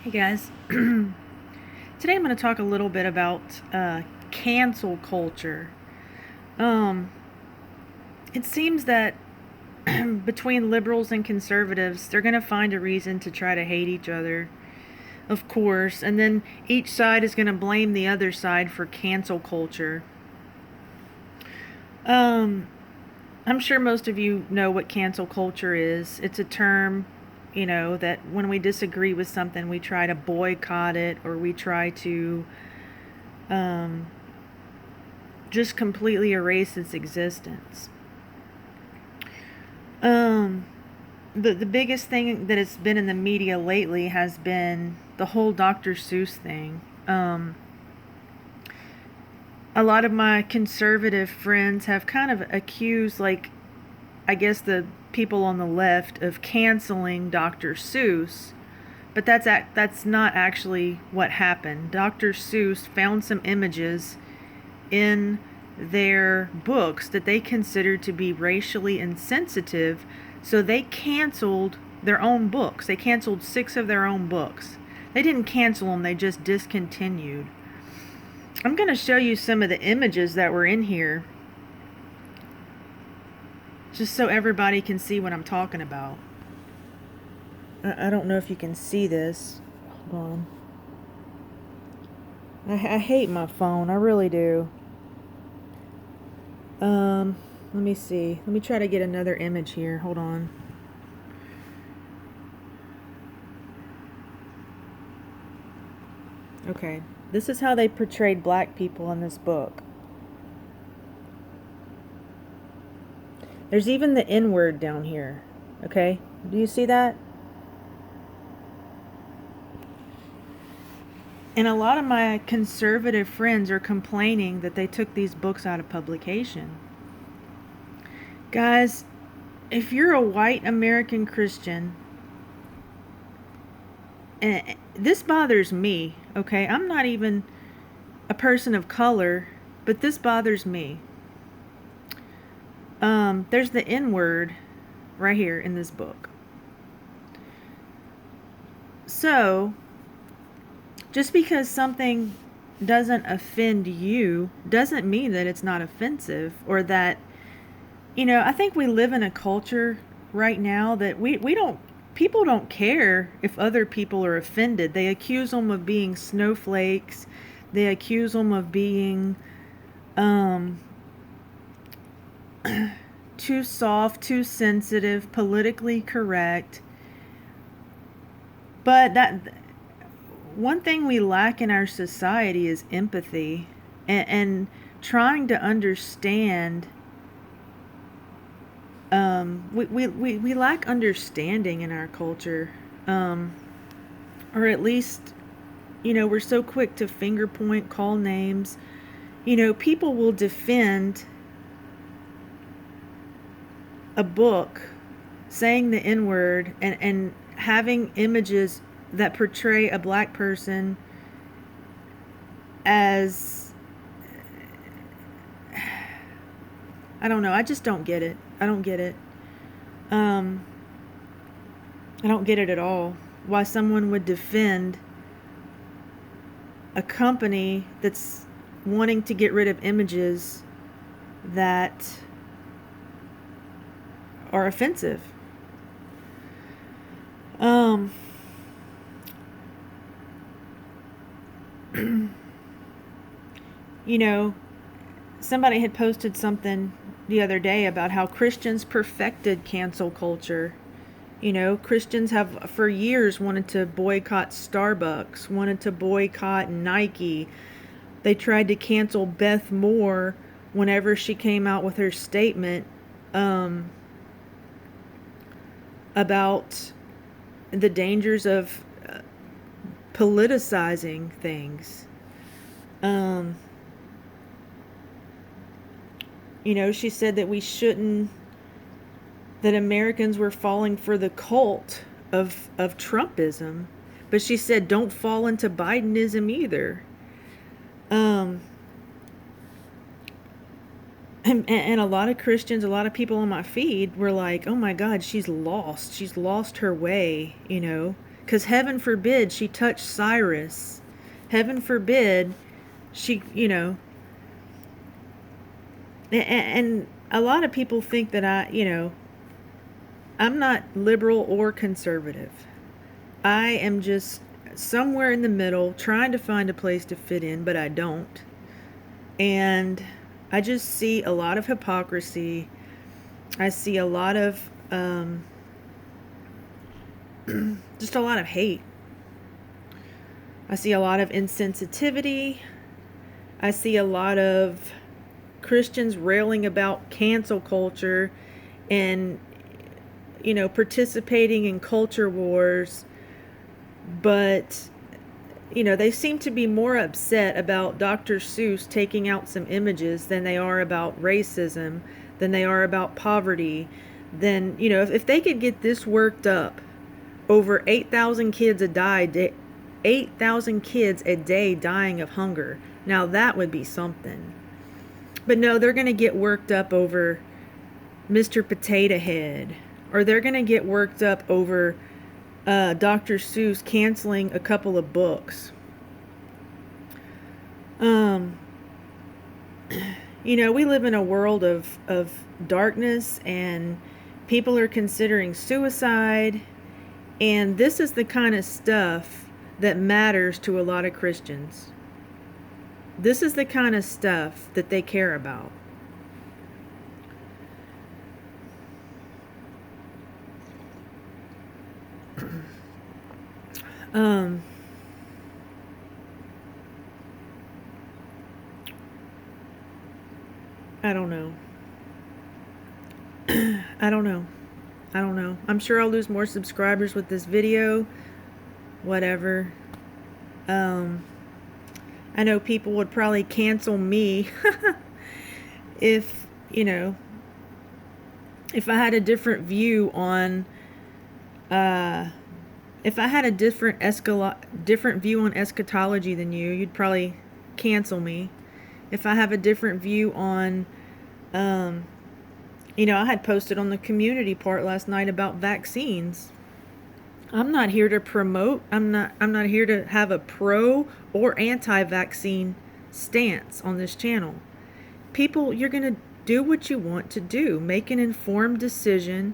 Hey guys, today I'm going to talk a little bit about cancel culture. Um, it seems that between liberals and conservatives, they're going to find a reason to try to hate each other, of course, and then each side is going to blame the other side for cancel culture. Um, I'm sure most of you know what cancel culture is. It's a term, that when we disagree with something, we try to boycott it or we try to um, just completely erase its existence. Um, the biggest thing that has been in the media lately has been the whole Dr. Seuss thing. A lot of my conservative friends have kind of accused, like, I guess the people on the left of canceling Dr. Seuss, but that's not actually what happened. Dr. Seuss found some images in their books that they considered to be racially insensitive, so they canceled their own books. They canceled 6 of their own books. They didn't cancel them, they just discontinued. I'm going to show you some of the images that were in here, just so everybody can see what I'm talking about. I don't know if you can see this. Hold on. I hate my phone. I really do. Let me see. Let me try to get another image here. Hold on. Okay. This is how they portrayed black people in this book. There's even the N-word down here. Okay? Do you see that? And a lot of my conservative friends are complaining that they took these books out of publication. Guys, if you're a white American Christian, and this bothers me, okay? I'm not even a person of color, but this bothers me. There's the N-word right here in this book. So, just because something doesn't offend you doesn't mean that it's not offensive, or that, I think we live in a culture right now that people don't care if other people are offended. They accuse them of being snowflakes. They accuse them of being too soft, too sensitive, politically correct. But that one thing we lack in our society is empathy and trying to understand. We lack understanding in our culture, or at least, we're so quick to finger point, call names. People will defend a book saying the N-word and having images that portray a black person as, I don't know, I just don't get it. I don't get it. I don't get it at all. Why someone would defend a company that's wanting to get rid of images that are offensive. Somebody had posted something the other day about how Christians perfected cancel culture. Christians have for years wanted to boycott Starbucks, wanted to boycott Nike. They tried to cancel Beth Moore whenever she came out with her statement about the dangers of politicizing things. She said that that Americans were falling for the cult of Trumpism, but she said don't fall into Bidenism either. And a lot of Christians, a lot of people on my feed were like, oh my God, she's lost her way, Because heaven forbid she touched Cyrus. Heaven forbid she, and a lot of people think that I'm not liberal or conservative. I am just somewhere in the middle, trying to find a place to fit in, but I don't. And I just see a lot of hypocrisy. I see a lot of just a lot of hate. I see a lot of insensitivity. I see a lot of Christians railing about cancel culture and, participating in culture wars. But, they seem to be more upset about Dr. Seuss taking out some images than they are about racism, than they are about poverty. Then, if they could get this worked up over 8,000 kids a day, 8,000 kids a day dying of hunger. Now that would be something. But no, they're going to get worked up over Mr. Potato Head, or they're going to get worked up over Dr. Seuss canceling a couple of books. We live in a world of darkness, and people are considering suicide, and this is the kind of stuff that matters to a lot of Christians. This is the kind of stuff that they care about. I don't know. I don't know. I'm sure I'll lose more subscribers with this video. Whatever. I know people would probably cancel me if, if I had a different view on, if I had a different view on eschatology than you, you'd probably cancel me. If I have a different view on, I had posted on the community part last night about vaccines. I'm not here to promote. I'm not here to have a pro or anti-vaccine stance on this channel. People, you're going to do what you want to do. Make an informed decision.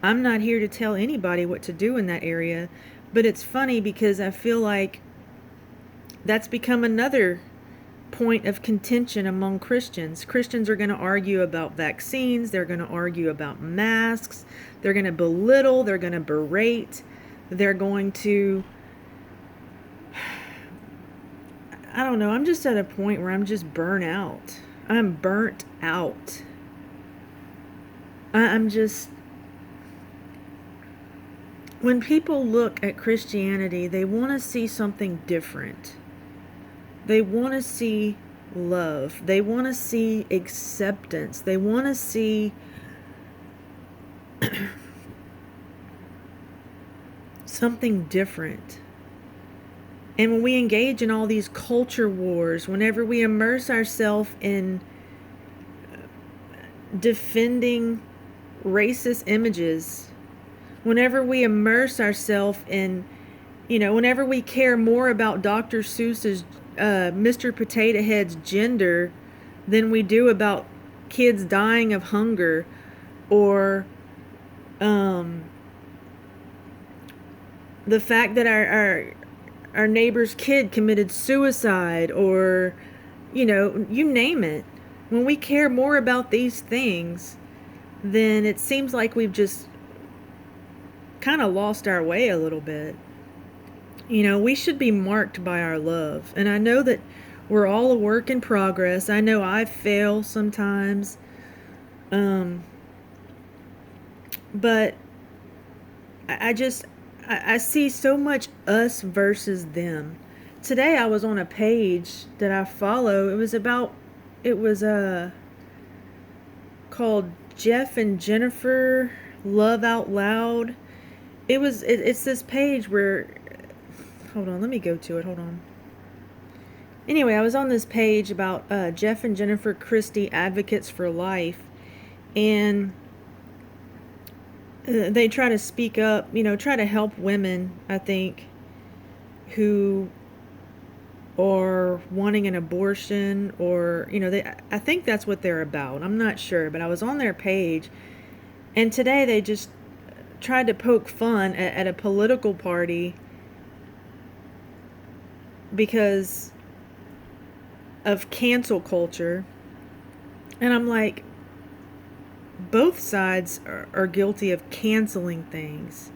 I'm not here to tell anybody what to do in that area. But it's funny because I feel like that's become another point of contention among Christians. Christians are going to argue about vaccines. They're going to argue about masks. They're going to belittle. They're going to berate. They're going to, I don't know. I'm just at a point where I'm just burnt out. I'm burnt out. I'm just, when people look at Christianity, they want to see something different. They want to see love. They want to see acceptance. They want to see something different. And when we engage in all these culture wars, whenever we immerse ourselves in defending racist images, whenever we immerse ourselves in, whenever we care more about Dr. Seuss's Mr. Potato Head's gender than we do about kids dying of hunger, or the fact that our neighbor's kid committed suicide, or you name it. When we care more about these things, then it seems like we've just kind of lost our way a little bit. We should be marked by our love. And I know that we're all a work in progress. I know I fail sometimes. But I see so much us versus them. Today I was on a page that I follow. It was called Jeff and Jennifer Love Out Loud. It's this page where, hold on, let me go to it. Hold on. Anyway, I was on this page about Jeff and Jennifer Christie, Advocates for Life. And they try to speak up, try to help women, I think, who are wanting an abortion, or, I think that's what they're about. I'm not sure, but I was on their page, and today they just tried to poke fun at a political party because of cancel culture. And I'm like, both sides are guilty of canceling things.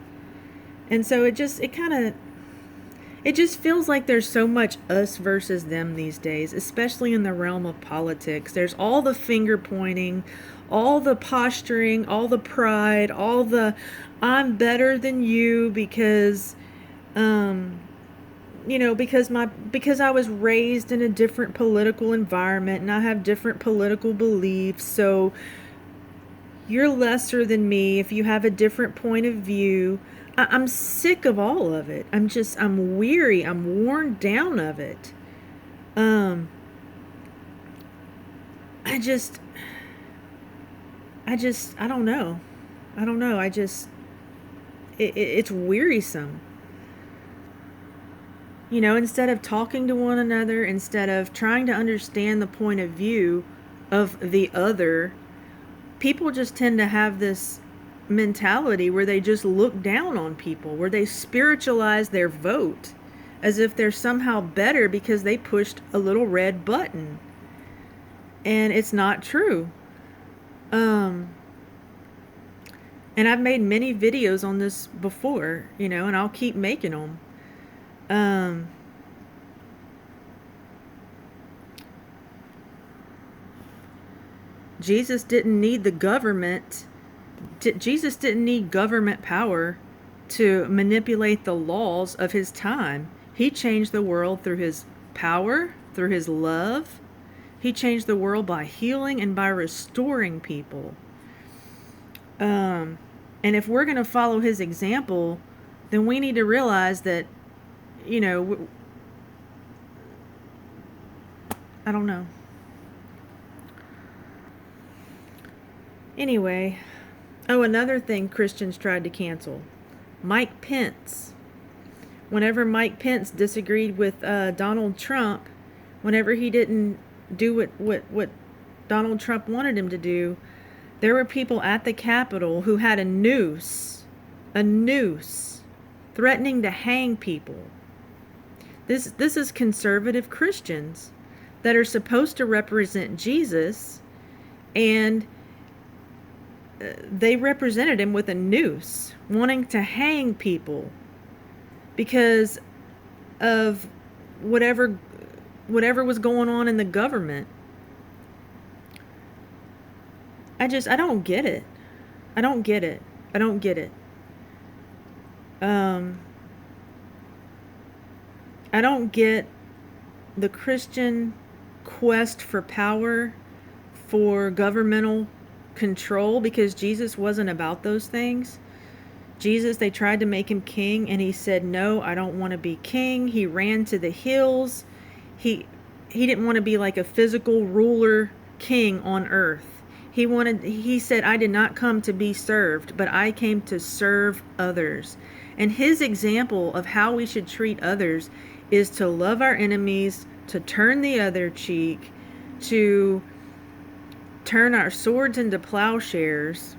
And so it just feels like there's so much us versus them these days, especially in the realm of politics. There's all the finger pointing, all the posturing, all the pride, all the I'm better than you because because I was raised in a different political environment and I have different political beliefs, so you're lesser than me if you have a different point of view. I'm sick of all of it. I'm weary. I'm worn down of it. Um, I just, I don't know. I don't know. It's wearisome. Instead of talking to one another, instead of trying to understand the point of view of the other, people just tend to have this mentality where they just look down on people, where they spiritualize their vote as if they're somehow better because they pushed a little red button. And it's not true. Um, and I've made many videos on this before, and I'll keep making them. Um, Jesus didn't need the government. Jesus didn't need government power to manipulate the laws of his time. He changed the world through his power, through his love. He changed the world by healing and by restoring people. And if we're going to follow his example, then we need to realize that, I don't know. Anyway, another thing Christians tried to cancel. Mike Pence. Whenever Mike Pence disagreed with Donald Trump, whenever he didn't do what Donald Trump wanted him to do, there were people at the Capitol who had a noose, threatening to hang people. This is conservative Christians that are supposed to represent Jesus, and they represented him with a noose, wanting to hang people because of whatever was going on in the government. I don't get it. I don't get it. I don't get it. I don't get the Christian quest for power, for governmental control, because Jesus wasn't about those things. Jesus, they tried to make him king, and he said, no, I don't want to be king. He ran to the hills. He didn't want to be like a physical ruler king on earth. He said, I did not come to be served, but I came to serve others. And his example of how we should treat others is to love our enemies, to turn the other cheek, to turn our swords into plowshares,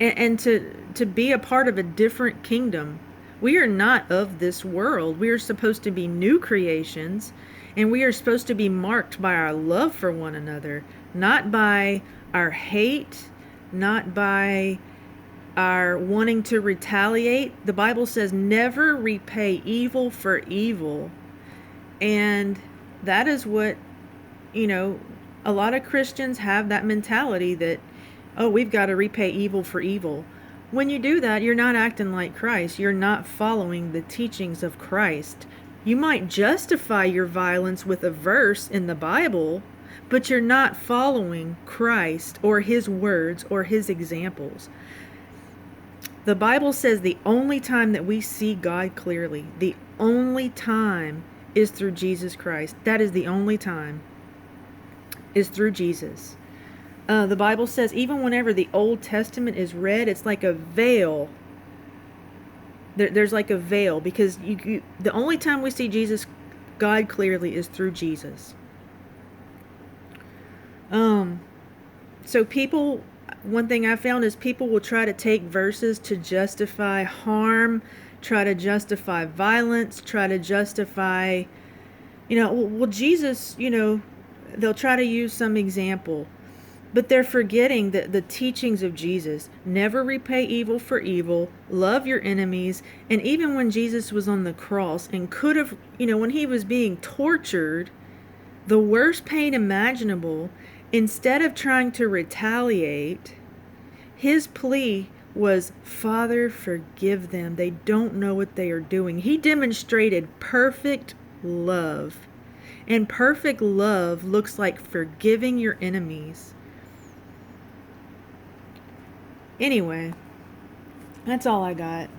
and to be a part of a different kingdom. We are not of this world. We are supposed to be new creations, and we are supposed to be marked by our love for one another, not by our hate, not by our wanting to retaliate. The Bible says never repay evil for evil. And that is what, a lot of Christians have, that mentality that, oh, we've got to repay evil for evil. When you do that, you're not acting like Christ. You're not following the teachings of Christ. You might justify your violence with a verse in the Bible, but you're not following Christ or his words or his examples. The Bible says the only time that we see God clearly, the only time, is through Jesus Christ. That is the only time, is through Jesus. The Bible says even whenever the Old Testament is read, it's like a veil. There's like a veil, because the only time we see Jesus, God clearly, is through Jesus. So people, one thing I found is people will try to take verses to justify harm, try to justify violence, try to justify, well, Jesus, they'll try to use some example. But they're forgetting that the teachings of Jesus: never repay evil for evil, love your enemies. And even when Jesus was on the cross and could have, when he was being tortured, the worst pain imaginable, instead of trying to retaliate, his plea was, Father, forgive them. They don't know what they are doing. He demonstrated perfect love. And perfect love looks like forgiving your enemies. Anyway, that's all I got.